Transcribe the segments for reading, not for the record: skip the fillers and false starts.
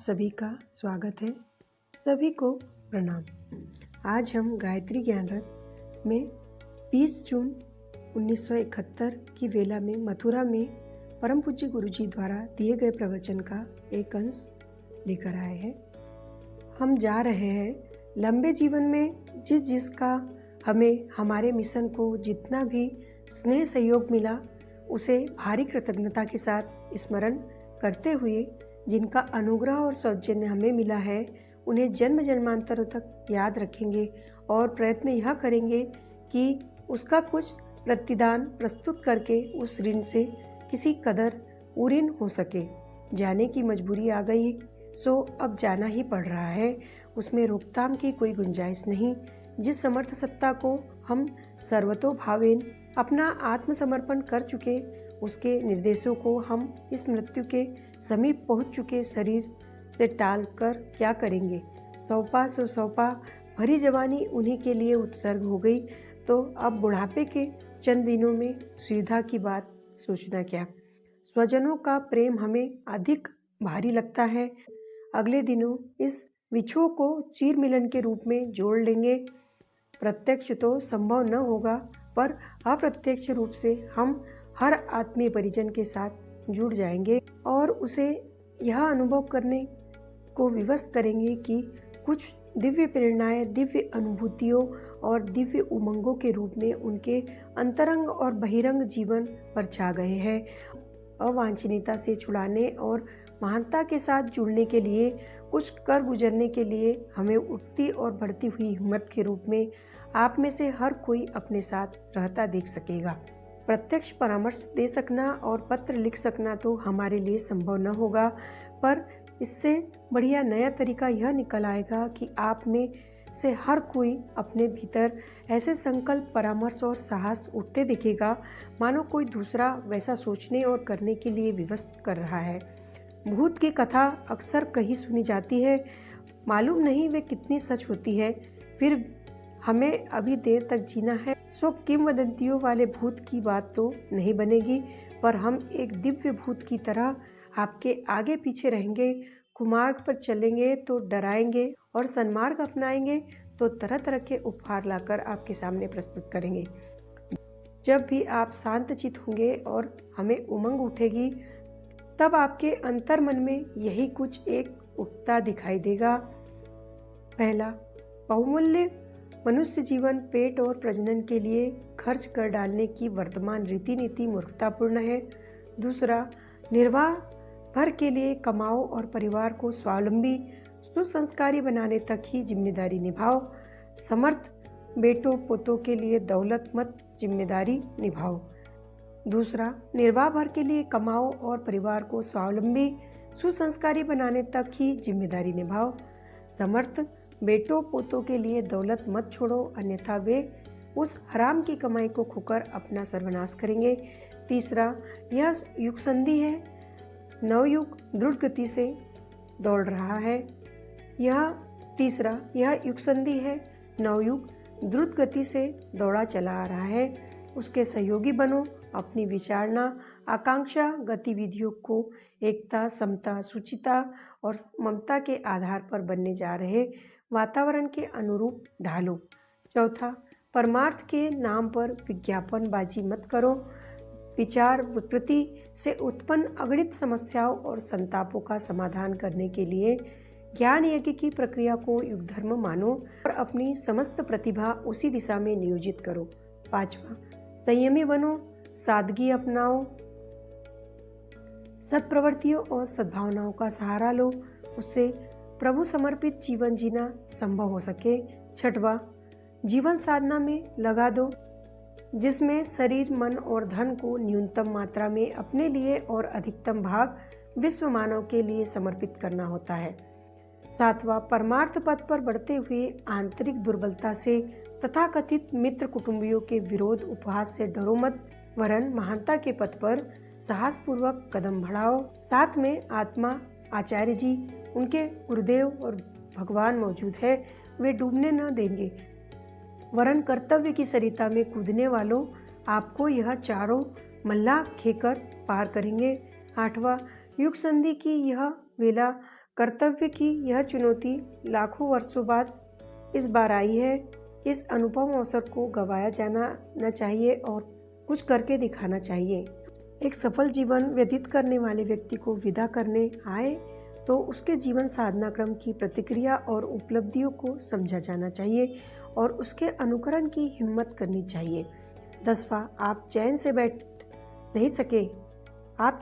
सभी का स्वागत है। सभी को प्रणाम। आज हम गायत्री ज्ञान रथ में 20 जून 1971 की वेला में मथुरा में परम पूज्य गुरुजी द्वारा दिए गए प्रवचन का एक अंश लेकर आए हैं। हम जा रहे हैं लंबे जीवन में जिसका हमें हमारे मिशन को जितना भी स्नेह सहयोग मिला उसे भारी कृतज्ञता के साथ स्मरण करते हुए जिनका अनुग्रह और सौजन्य हमें मिला है उन्हें जन्म जन्मांतरों तक याद रखेंगे और प्रयत्न यह करेंगे कि उसका कुछ प्रतिदान प्रस्तुत करके उस ऋण से किसी कदर उऋण हो सके। जाने की मजबूरी आ गई सो अब जाना ही पड़ रहा है, उसमें रोकथाम की कोई गुंजाइश नहीं। जिस समर्थ सत्ता को हम सर्वतोभावेन अपना आत्मसमर्पण कर चुके उसके निर्देशों को हम इस मृत्यु के समीप पहुंच चुके शरीर से टाल कर क्या करेंगे। सौंपा भरी जवानी उन्हीं के लिए उत्सर्ग हो गई तो अब बुढ़ापे के चंद दिनों में सुविधा की बात सोचना क्या। स्वजनों का प्रेम हमें अधिक भारी लगता है। अगले दिनों इस विछोह को चीर मिलन के रूप में जोड़ लेंगे। प्रत्यक्ष तो संभव न होगा पर अप्रत्यक्ष रूप से हम हर आत्मीय परिजन के साथ जुड़ जाएंगे और उसे यह अनुभव करने को विवश करेंगे कि कुछ दिव्य प्रेरणाएं, दिव्य अनुभूतियों और दिव्य उमंगों के रूप में उनके अंतरंग और बहिरंग जीवन पर छा गए हैं। अवांछनीयता से छुड़ाने और महानता के साथ जुड़ने के लिए, कुछ कर गुजरने के लिए हमें उठती और बढ़ती हुई हिम्मत के रूप में आप में से हर कोई अपने साथ रहता देख सकेगा। प्रत्यक्ष परामर्श दे सकना और पत्र लिख सकना तो हमारे लिए संभव न होगा, पर इससे बढ़िया नया तरीका यह निकल आएगा कि आप में से हर कोई अपने भीतर ऐसे संकल्प, परामर्श और साहस उठते दिखेगा मानो कोई दूसरा वैसा सोचने और करने के लिए विवश कर रहा है। भूत की कथा अक्सर कहीं सुनी जाती है, मालूम नहीं वे कितनी सच होती है। फिर हमें अभी देर तक जीना है सो किंवदंतियों वाले भूत की बात तो नहीं बनेगी, पर हम एक दिव्य भूत की तरह आपके आगे पीछे रहेंगे। कुमार्ग पर चलेंगे तो डराएंगे और सन्मार्ग अपनाएंगे तो तरह तरह के उपहार लाकर आपके सामने प्रस्तुत करेंगे। जब भी आप शांत चित होंगे और हमें उमंग उठेगी तब आपके अंतर मन में यही कुछ एक उठता दिखाई देगा। पहला, बहुमूल्य मनुष्य जीवन पेट और प्रजनन के लिए खर्च कर डालने की वर्तमान रीति नीति मूर्खतापूर्ण है। दूसरा, निर्वाह भर के लिए कमाओ और परिवार को स्वावलंबी सुसंस्कारी बनाने तक ही जिम्मेदारी निभाओ। समर्थ बेटों पोतों के लिए दौलत मत जिम्मेदारी निभाओ। दूसरा, निर्वाह भर के लिए कमाओ और परिवार को स्वावलंबी सुसंस्कारी बनाने तक ही जिम्मेदारी निभाओ। समर्थ बेटों पोतों के लिए दौलत मत छोड़ो, अन्यथा वे उस हराम की कमाई को खोकर अपना सर्वनाश करेंगे। तीसरा, यह युग संधि है, नवयुग द्रुत गति से दौड़ रहा है। यह युग संधि है, नवयुग द्रुत गति से दौड़ा चला आ रहा है। उसके सहयोगी बनो। अपनी विचारणा, आकांक्षा, गतिविधियों को एकता, समता, शुचिता और ममता के आधार पर बनने जा रहे वातावरण के अनुरूप ढालो। चौथा, परमार्थ के नाम पर विज्ञापनबाजी मत करो। विचार विकृति से उत्पन्न अगणित समस्याओं और संतापों का समाधान करने के लिए ज्ञान यज्ञ की प्रक्रिया को युग धर्म मानो और अपनी समस्त प्रतिभा उसी दिशा में नियोजित करो। पांचवा, संयमी बनो, सादगी अपनाओ, सत्प्रवृत्तियों और सद्भावनाओं का सहारा लो, उससे प्रभु समर्पित जीवन जीना संभव हो सके। छठवां, जीवन साधना में लगा दो, जिसमें शरीर, मन और धन को न्यूनतम मात्रा में अपने लिए और अधिकतम भाग विश्व मानव के लिए समर्पित करना होता है। सातवां, परमार्थ पथ पर बढ़ते हुए आंतरिक दुर्बलता से तथाकथित मित्र कुटुंबियों के विरोध उपहास से डरो मत, वरन महानता के पथ पर साहसपूर्वक कदम बढ़ाओ। साथ में आत्मा, आचार्य जी, उनके गुरुदेव और भगवान मौजूद है, वे डूबने न देंगे, वरन कर्तव्य की सरिता में कूदने वालों आपको यह चारों मल्लाह खेकर पार करेंगे। आठवां, युग संधि की यह वेला कर्तव्य की यह चुनौती लाखों वर्षों बाद इस बार आई है। इस अनुपम अवसर को गंवाया जाना न चाहिए और कुछ करके दिखाना चाहिए। एक सफल जीवन व्यतीत करने वाले व्यक्ति को विदा करने आए तो उसके जीवन साधना क्रम की प्रतिक्रिया और उपलब्धियों को समझा जाना चाहिए और उसके अनुकरण की हिम्मत करनी चाहिए। 10वां, आप चैन से बैठ नहीं सके। आप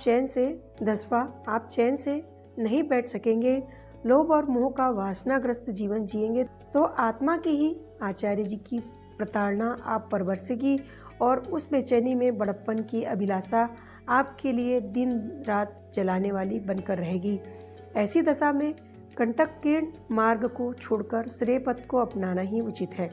चैन से नहीं बैठ सकेंगे। लोभ और मोह का वासनाग्रस्त जीवन जिएंगे तो आत्मा की ही आचार्य जी की प्रताड़ना आप पर बरसेगी और उस बेचैनी में बड़प्पन की अभिलाषा आपके लिए दिन रात जलाने वाली बनकर रहेगी। ऐसी दशा में कंटककीर्ण मार्ग को छोड़कर श्रेय पथ को अपनाना ही उचित है।